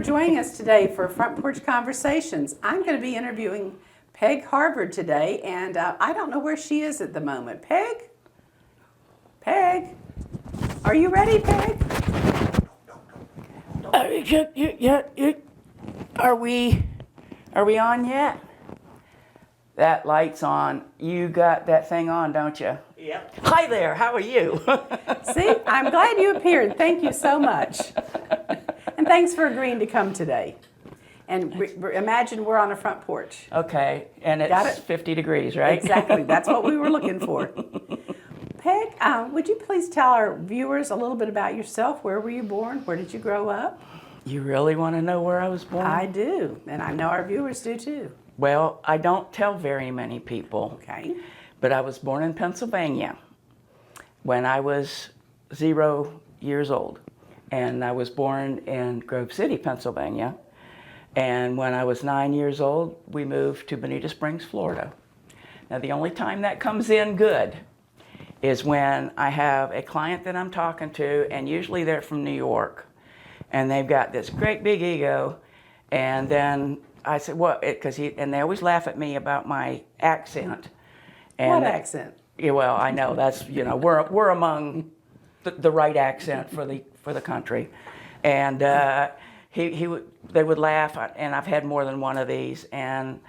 joining us today for Front Porch Conversations. I'm going to be interviewing Peg Harvard today, and I don't know where she is at the moment. Peg? Peg? Are you ready, Peg? Are we on yet? That light's on. You got that thing on, don't you? Yep. Hi there, how are you? See, I'm glad you appeared. Thank you so much. And thanks for agreeing to come today. And imagine we're on a front porch. Okay, and Got it's it? 50 degrees, right? Exactly, that's what we were looking for. Peg, would you please tell our viewers a little bit about yourself? Where were you born? Where did you grow up? You really want to know where I was born? I do, and I know our viewers do too. Well, I don't tell very many people. Okay. But I was born in Pennsylvania when I was 0 years old. And I was born in Grove City, Pennsylvania. And when I was 9 years old, we moved to Bonita Springs, Florida. Now, the only time that comes in good is when I have a client that I'm talking to, and usually they're from New York. And they've got this great big ego. And then I said, what? And they always laugh at me about my accent. And What accent? Yeah, well, I know that's, we're among the right accent for the country, and they would laugh, and I've had more than one of these, and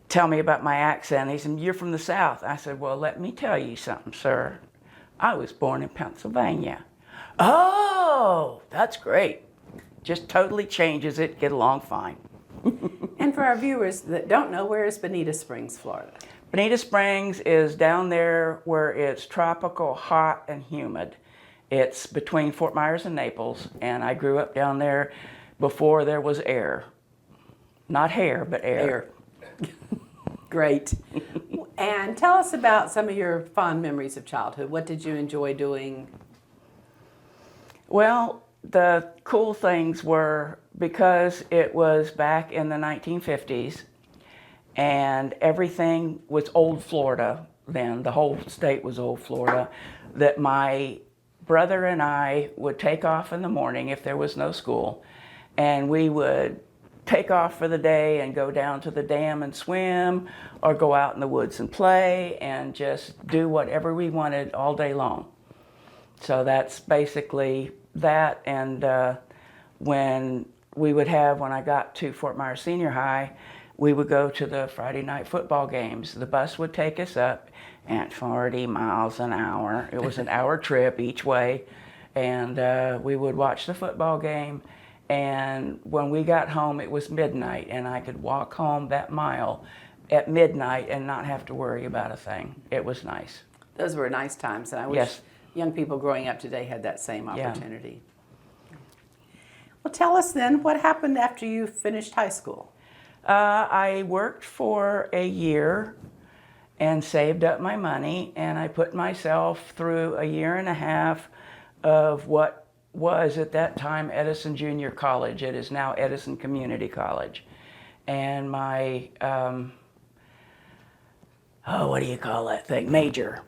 tell me about my accent. He said, "You're from the South." I said, "Well, let me tell you something, sir. I was born in Pennsylvania." Oh, that's great. Just totally changes it. Get along fine. And for our viewers that don't know, where is Bonita Springs, Florida? Bonita Springs is down there where it's tropical, hot, and humid. It's between Fort Myers and Naples, and I grew up down there before there was air. Not hair, but air. Great. And tell us about some of your fond memories of childhood. What did you enjoy doing? Well, the cool things were, because it was back in the 1950s, and everything was old Florida then, the whole state was old Florida, that my brother and I would take off in the morning if there was no school, and we would take off for the day and go down to the dam and swim, or go out in the woods and play, and just do whatever we wanted all day long. So that's basically that. And when I got to Fort Myers Senior High, we would go to the Friday night football games. The bus would take us up at 40 miles an hour. It was an hour trip each way. And we would watch the football game. And when we got home, it was midnight, and I could walk home that mile at midnight and not have to worry about a thing. It was nice. Those were nice times, and I wish Yes. young people growing up today had that same opportunity. Yeah. Well, tell us then, what happened after you finished high school? I worked for a year and saved up my money, and I put myself through a year and a half of what was at that time Edison Junior College. It is now Edison Community College. And my, what do you call that thing? Major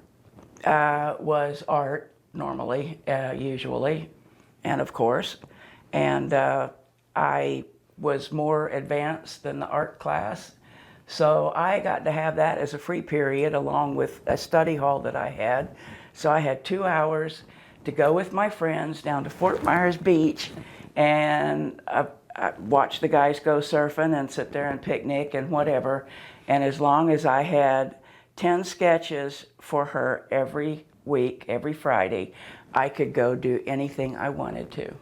was art, normally, usually, and of course. And I was more advanced than the art class. So I got to have that as a free period along with a study hall that I had. So I had 2 hours to go with my friends down to Fort Myers Beach and I watch the guys go surfing and sit there and picnic and whatever. And as long as I had 10 sketches for her every week, every Friday, I could go do anything I wanted to.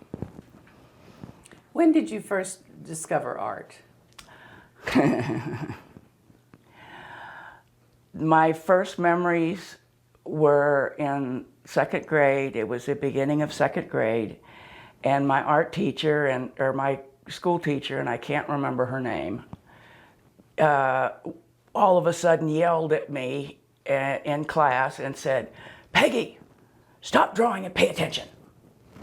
When did you first discover art? My first memories were in second grade. It was the beginning of second grade, and my art teacher or my school teacher, and I can't remember her name, all of a sudden yelled at me in class and said, "Peggy, stop drawing and pay attention."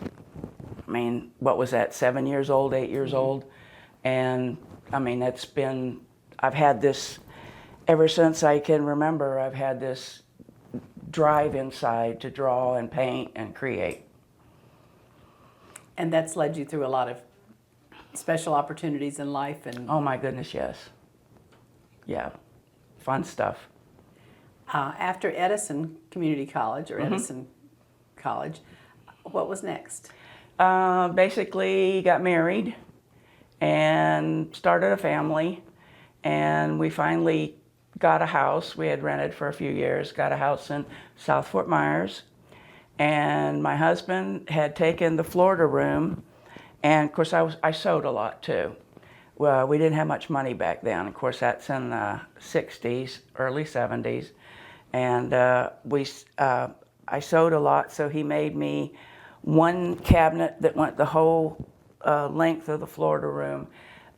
I mean, what was that, 7 years old, 8 years old? And I mean, I've had this, ever since I can remember, I've had this drive inside to draw and paint and create. And that's led you through a lot of special opportunities in life and Oh my goodness, yes. Yeah, fun stuff. after Edison Community College or Edison College, what was next? Basically got married and started a family, and we finally got a house. We had rented for a few years, got a house in South Fort Myers, and my husband had taken the Florida room, and of course I sewed a lot too. Well, we didn't have much money back then. Of course, that's in the 60s, early 70s, and I sewed a lot, so he made me one cabinet that went the whole length of the Florida room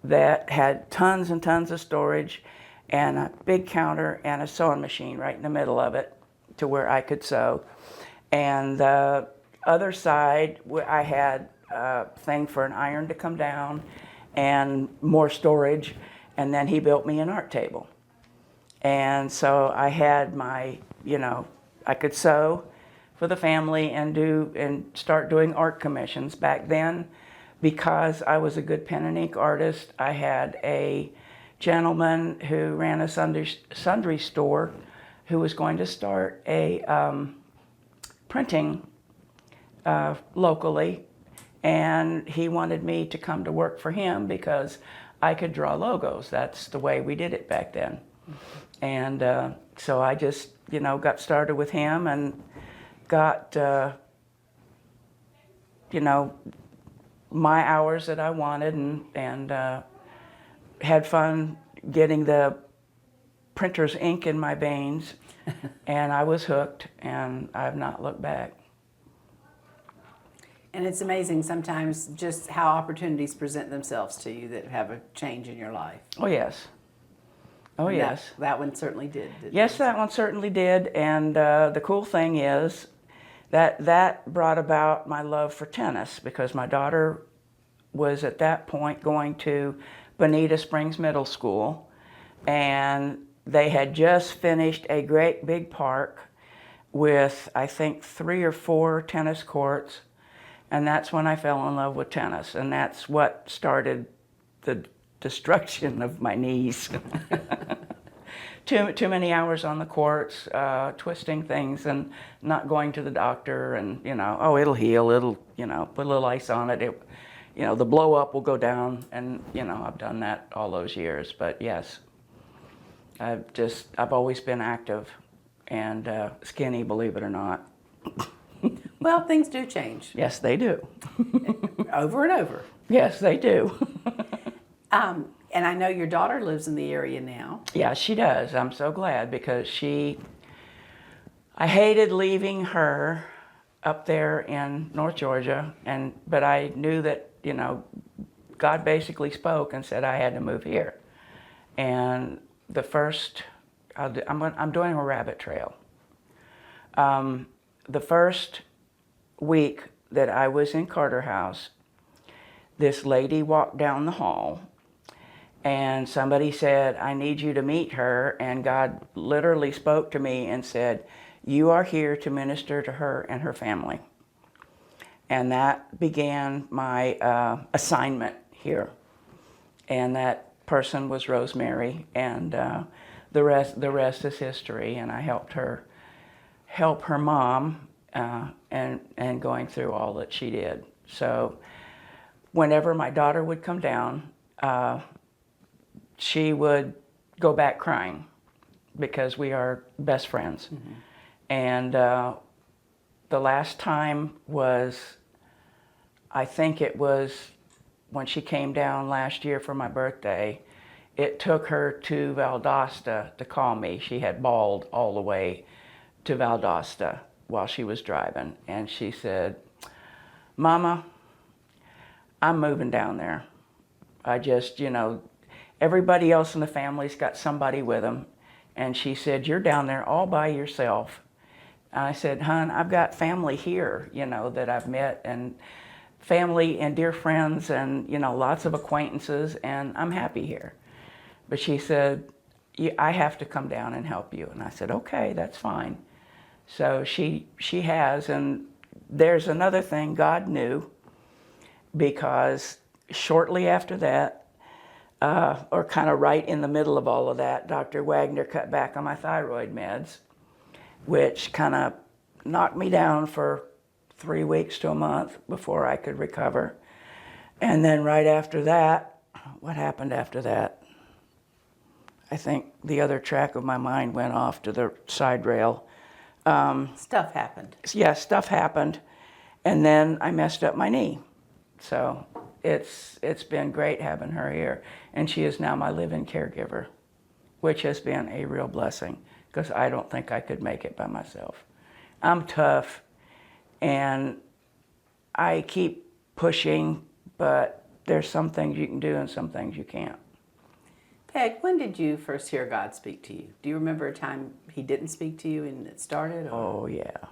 that had tons and tons of storage and a big counter and a sewing machine right in the middle of it to where I could sew. And the other side, I had a thing for an iron to come down and more storage, and then he built me an art table. And so I had my, I could sew for the family and start doing art commissions. Back then, because I was a good pen and ink artist, I had a gentleman who ran a sundry store who was going to start a printing locally, and he wanted me to come to work for him because I could draw logos. That's the way we did it back then. And so I just, got started with him and got, my hours that I wanted and had fun getting the printer's ink in my veins. And I was hooked, and I've not looked back. And it's amazing sometimes just how opportunities present themselves to you that have a change in your life. Oh, yes. Oh, And yes. That one certainly did. Yes, that one certainly did. And the cool thing is that brought about my love for tennis, because my daughter was at that point going to Bonita Springs Middle School, and they had just finished a great big park with, I think, 3 or 4 tennis courts. And that's when I fell in love with tennis. And that's what started the destruction of my knees. Too many hours on the courts, twisting things and not going to the doctor, and it'll heal, it'll put a little ice on it, the blow up will go down, and I've done that all those years. But yes, I've always been active and skinny, believe it or not. Well, things do change. Yes, they do. Over and over. Yes, they do. And I know your daughter lives in the area now. Yeah, she does. I'm so glad, because I hated leaving her up there in North Georgia, but I knew that, God basically spoke and said I had to move here. And the first, I'm doing a rabbit trail. The first week that I was in Carter House, this lady walked down the hall, and somebody said, I need you to meet her. And God literally spoke to me and said, you are here to minister to her and her family. And that began my assignment here. And that person was Rosemary, and the rest is history. And I helped her help her mom and going through all that she did. So whenever my daughter would come down, she would go back crying, because we are best friends. Mm-hmm. And the last time was, I think it was when she came down last year for my birthday. It took her to Valdosta to call me. She had bawled all the way to Valdosta while she was driving. And she said, Mama, I'm moving down there. I just, everybody else in the family's got somebody with them. And she said, you're down there all by yourself. And I said, hon, I've got family here, that I've met, and family and dear friends and, lots of acquaintances, and I'm happy here. But she said, I have to come down and help you. And I said, okay, that's fine. So she has, and there's another thing God knew, because shortly after that, or kind of right in the middle of all of that, Dr. Wagner cut back on my thyroid meds, which kind of knocked me down for 3 weeks to a month before I could recover. And then right after that, what happened after that? I think the other track of my mind went off to the side rail. Stuff happened. Yeah, stuff happened, and then I messed up my knee. So it's been great having her here, and she is now my live-in caregiver, which has been a real blessing because I don't think I could make it by myself. I'm tough, and I keep pushing, but there's some things you can do and some things you can't. Peg, when did you first hear God speak to you? Do you remember a time he didn't speak to you and it started? Or? Oh, yeah.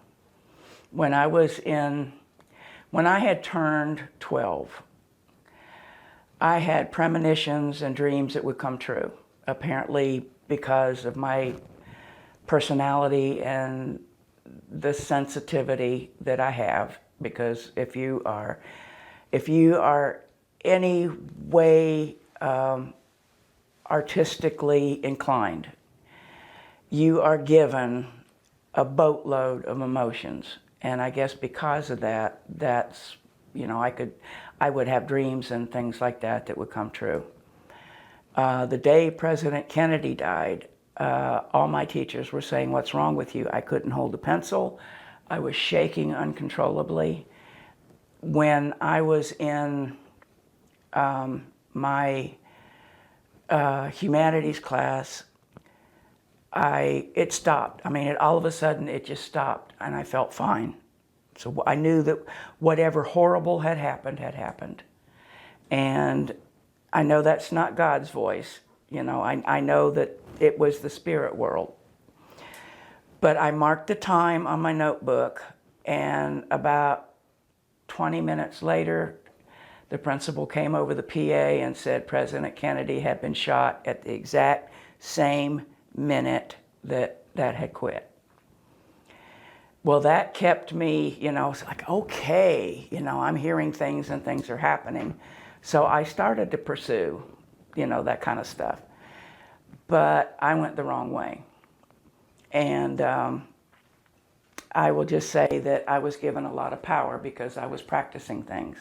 When I had turned 12, I had premonitions and dreams that would come true, apparently because of my personality and the sensitivity that I have. Because if you are any way artistically inclined, you are given a boatload of emotions. And I guess because of that, that's, I would have dreams and things like that would come true. The day President Kennedy died, all my teachers were saying, "What's wrong with you?" I couldn't hold a pencil. I was shaking uncontrollably. When I was in my humanities class, it stopped. All of a sudden it just stopped, and I felt fine. So I knew that whatever horrible had happened. And I know that's not God's voice. I know that it was the spirit world. But I marked the time on my notebook, and about 20 minutes later, the principal came over the PA and said President Kennedy had been shot at the exact same minute that had quit. Well, that kept me, it's like, okay, I'm hearing things and things are happening. So I started to pursue, that kind of stuff. But I went the wrong way. And I will just say that I was given a lot of power because I was practicing things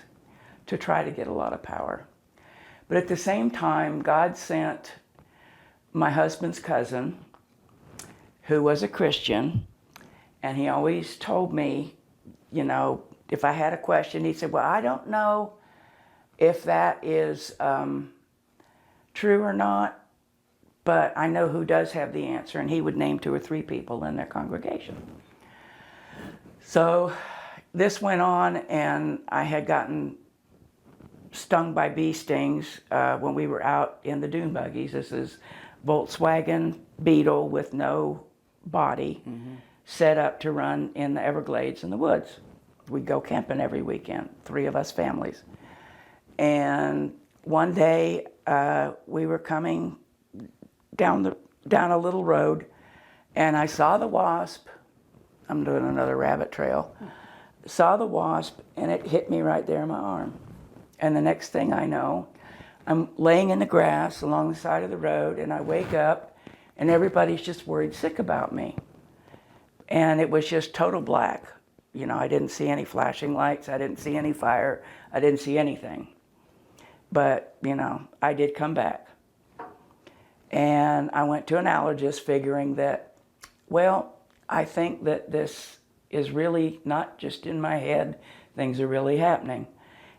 to try to get a lot of power. But at the same time, God sent my husband's cousin, who was a Christian, and he always told me, if I had a question, he said, "Well, I don't know if that is true or not, but I know who does have the answer," and he would name 2 or 3 people in their congregation. So this went on, and I had gotten stung by bee stings when we were out in the dune buggies. This is Volkswagen Beetle with no body, set up to run in the Everglades in the woods. We'd go camping every weekend, 3 of us families. And one day we were coming down a little road, and I saw the wasp. I'm doing another rabbit trail. Saw the wasp, and it hit me right there in my arm. And the next thing I know, I'm laying in the grass along the side of the road, and I wake up, and everybody's just worried sick about me. And it was just total black. I didn't see any flashing lights. I didn't see any fire. I didn't see anything. But, I did come back. And I went to an allergist figuring that, well, I think that this is really not just in my head. Things are really happening.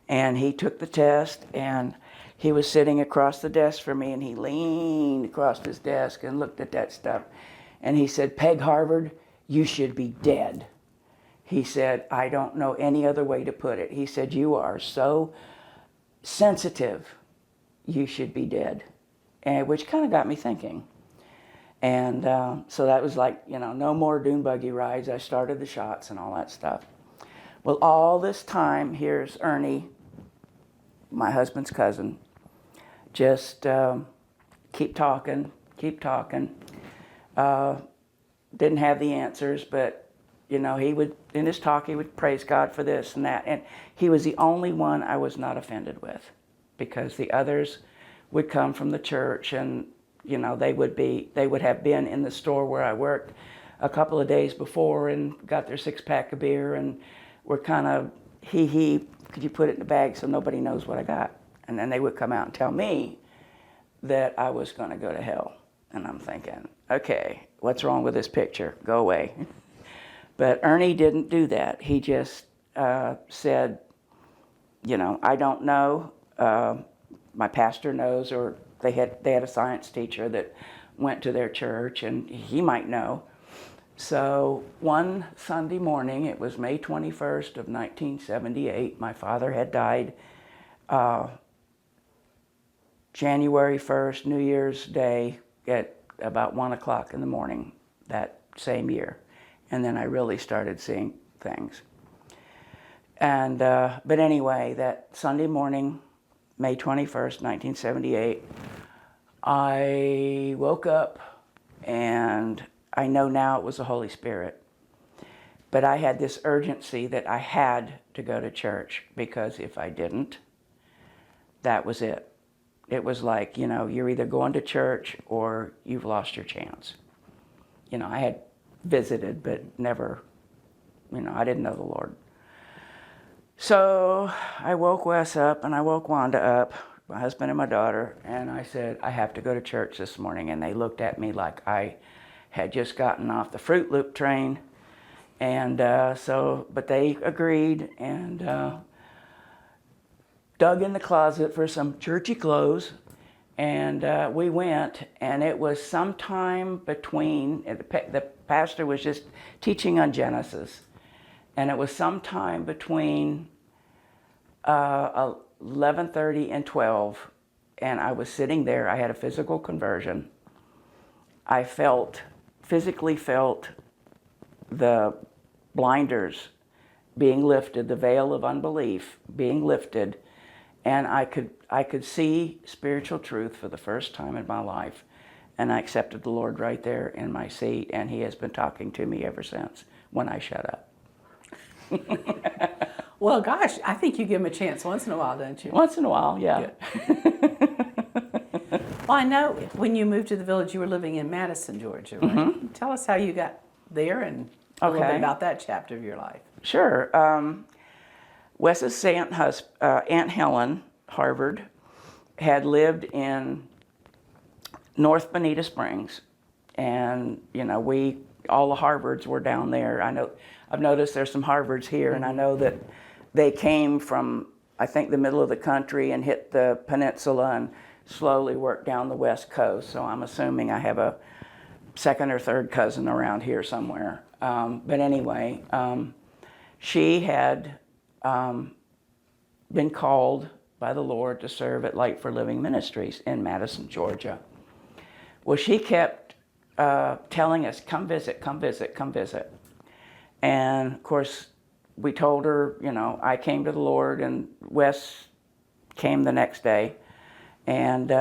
And he took the test, and he was sitting across the desk from me, and he leaned across his desk and looked at that stuff. And he said, "Peg Harvard, you should be dead." He said, "I don't know any other way to put it." He said, "You are so sensitive, you should be dead." And which kind of got me thinking. And so that was like, no more dune buggy rides. I started the shots and all that stuff. Well, all this time, here's Ernie, my husband's cousin, just keep talking. Didn't have the answers, but, he would, in his talk, he would praise God for this and that. And he was the only one I was not offended with. because the others would come from the church, and they would have been in the store where I worked a couple of days before and got their 6-pack of beer, and were kind of could you put it in the bag so nobody knows what I got? And then they would come out and tell me that I was going to go to hell. And I'm thinking, okay, what's wrong with this picture? Go away. But Ernie didn't do that. He just said, I don't know. My pastor knows, or they had a science teacher that went to their church, and he might know. So one Sunday morning, it was May 21st of 1978. My father had died January 1st, New Year's Day, at about 1 o'clock in the morning that same year. And then I really started seeing things. And but anyway, that Sunday morning, May 21st, 1978, I woke up, and I know now it was the Holy Spirit. But I had this urgency that I had to go to church, because if I didn't, that was it. It was like, you're either going to church or you've lost your chance. I had visited, but never, I didn't know the Lord. So I woke Wes up, and I woke Wanda up, my husband and my daughter, and I said, I have to go to church this morning. And they looked at me like I had just gotten off the Fruit Loop train. And but they agreed, and dug in the closet for some churchy clothes, and we went, and it was sometime between, the pastor was just teaching on Genesis, and it was sometime between 11:30 and 12, and I was sitting there. I had a physical conversion. I physically felt the blinders being lifted, the veil of unbelief being lifted, and I could see spiritual truth for the first time in my life. And I accepted the Lord right there in my seat, and He has been talking to me ever since, when I shut up. Well, gosh, I think you give Him a chance once in a while, don't you? Once in a while, yeah. Well, I know when you moved to the village, you were living in Madison, Georgia, right? Mm-hmm. Tell us how you got there, and a little bit about that chapter of your life. Sure. Wes's Aunt Helen, Harvard, had lived in North Bonita Springs, and all the Harvards were down there. I've noticed there's some Harvards here, and I know that they came from, I think, the middle of the country and hit the peninsula and slowly worked down the West Coast. So I'm assuming I have a second or third cousin around here somewhere. But anyway, she had been called by the Lord to serve at Light for Living Ministries in Madison, Georgia. Well, she kept telling us, come visit, come visit, come visit. And of course, we told her, I came to the Lord, and Wes came the next day. And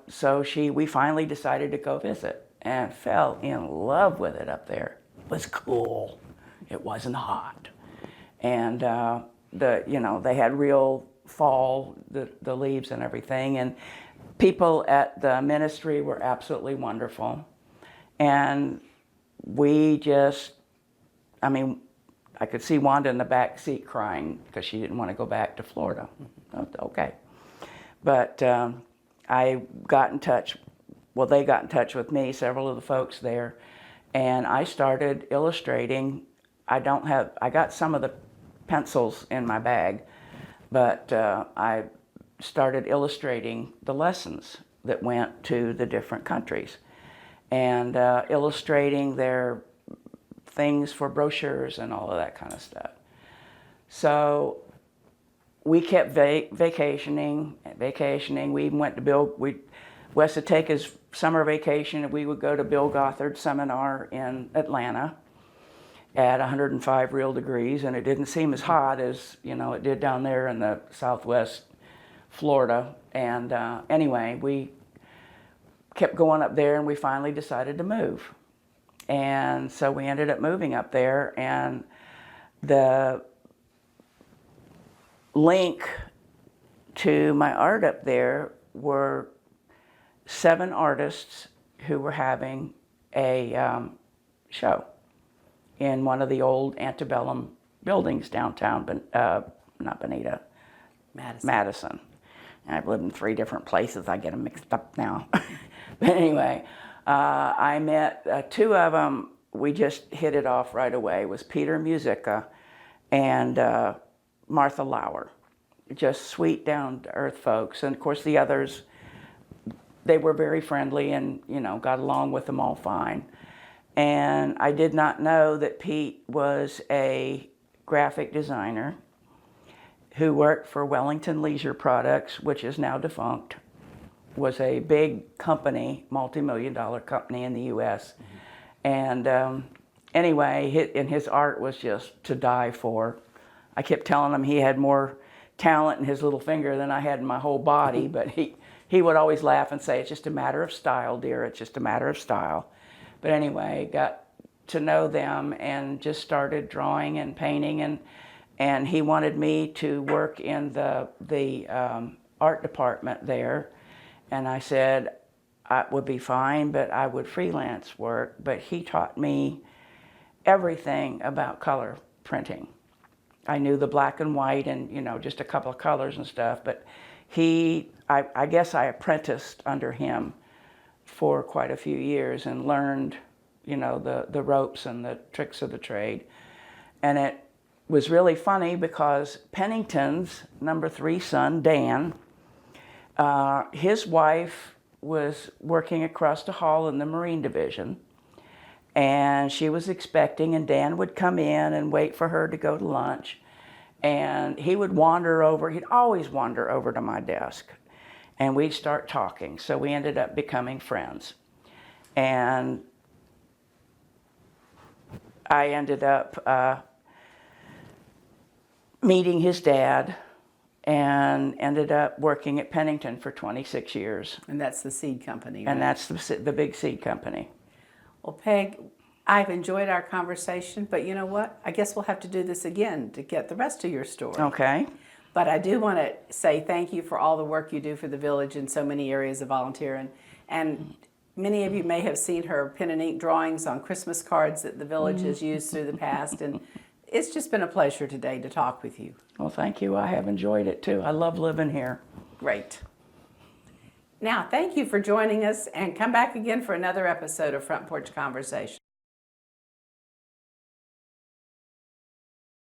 so we finally decided to go visit, and fell in love with it up there. It was cool. It wasn't hot. And they had real fall, the leaves and everything. And people at the ministry were absolutely wonderful. And we just, I could see Wanda in the back seat crying because she didn't want to go back to Florida. Okay. But I got in touch, they got in touch with me, several of the folks there, and I started illustrating. I got some of the pencils in my bag, but I started illustrating the lessons that went to the different countries, and illustrating their things for brochures and all of that kind of stuff. So we kept vacationing. We even went to Wes would take his summer vacation, and we would go to Bill Gothard's seminar in Atlanta at 105 real degrees, and it didn't seem as hot as it did down there in the southwest Florida. And anyway, we kept going up there, and we finally decided to move. And so we ended up moving up there, and the link to my art up there were 7 artists who were having a show in one of the old antebellum buildings downtown, not Bonita, Madison. And I've lived in 3 different places. I get them mixed up now. But anyway, I met 2 of them. We just hit it off right away. It was Peter Musica and Martha Lauer. Just sweet, down-to-earth folks. And of course the others, they were very friendly and, you know, got along with them all fine. And I did not know that Pete was a graphic designer who worked for Wellington Leisure Products, which is now defunct. Was a big company, multi-million-dollar company in the U.S. And anyway, and his art was just to die for. I kept telling him he had more talent in his little finger than I had in my whole body, but he would always laugh and say, "It's just a matter of style, dear, it's just a matter of style." But anyway, got to know them and just started drawing and painting, and he wanted me to work in the art department there. And I said I would be fine, but I would freelance work. But he taught me everything about color printing. I knew the black and white and, you know, just a couple of colors and stuff, but I guess I apprenticed under him for quite a few years and learned, you know, the ropes and the tricks of the trade. And it was really funny because Pennington's number 3 son, Dan, his wife was working across the hall in the Marine Division, and she was expecting, and Dan would come in and wait for her to go to lunch, and he would wander over, he'd always wander over to my desk, and we'd start talking. So we ended up becoming friends. And I ended up meeting his dad and ended up working at Pennington for 26 years. And that's the seed company, right? And that's the big seed company. Well, Peg, I've enjoyed our conversation, but you know what? I guess we'll have to do this again to get the rest of your story. Okay. But I do want to say thank you for all the work you do for the village in so many areas of volunteering. And many of you may have seen her pen and ink drawings on Christmas cards that the village has used through the past. And it's just been a pleasure today to talk with you. Well, thank you. I have enjoyed it too. I love living here. Great. Now, thank you for joining us, and come back again for another episode of Front Porch Conversation.